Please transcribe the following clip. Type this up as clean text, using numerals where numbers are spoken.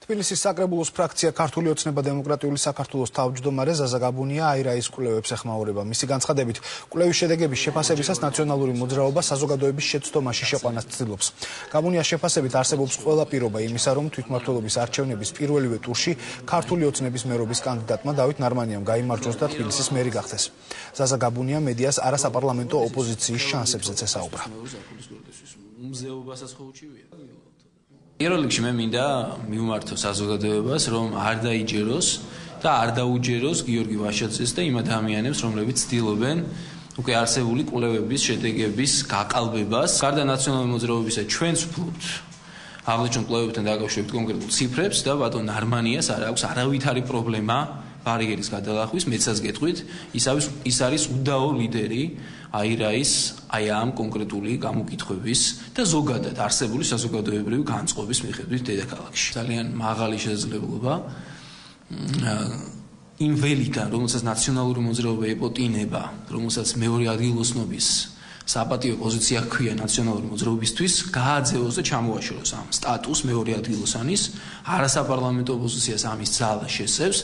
თბილისის საკრებულოს ფრაქცია ქართული ოცნება დემოკრატიული საქართველოს თავმჯდომარე ზაზა გაბუნია აირაის კვლევებს ეხმაურება. მისი განცხადებით, კვლევის შედეგების შეფასებისას ნაციონალური მოძრაობა საზოგადოების შეცდომაში შეყვანას ცდილობს. გაბუნიას შეფასებით არსებობს ყველა პირობა იმისა, რომ თვითმმართველობის არჩევნების პირველივე ტურში ქართული ოცნების მერობის კანდიდატმა დავით ნარმანიამ გაიმარჯვოს და თბილისის მერი გახდეს. ზაზა გაბუნია მედიას არასაპარლამენტო ოპოზიციის შანსებზეც ესაუბრა. პირველ რიგში მე მინდა მივმართო საზოგადოებას, რომ არ დაიჯეროს და არ დაუჯეროს გიორგი ვაშაძეს და იმ ადამიანებს, რომლებიც ცდილობენ უკვე არსებული კვლევების შედეგების გაყალბებას. გარდა ნაციონალური მოძრაობისა, ჩვენც ვფლობთ აღნიშნულ კვლევებთან დაკავშირებით კონკრეტულ ციფრებს და ბატონ ნარმანიას არ აქვს არავითარი პრობლემა ბარიერის გადალახვის, მეცაც გეტყვით, ის არის უდაო ლიდერი აირაის ამ კონკრეტული გამოკითხვების და ზოგადად არსებული საზოგადოებრივი განწყობის მიხედვით დედაქალაქში. ძალიან მაღალი შესაძლებლობა იმ ველიდან, რომელსაც ნაციონალური მოძრაობა ეპოტინება, რომელსაც მეორე ადგილოსნობის საპატიო პოზიცია ჰქვია ნაციონალური მოძრაობისთვის, გააძევოს და ჩამოაშოროს ამ სტატუს მეორე ადგილოსანის, არასაპარლამენტო ოპოზიციას ამის ძალა შესწევს.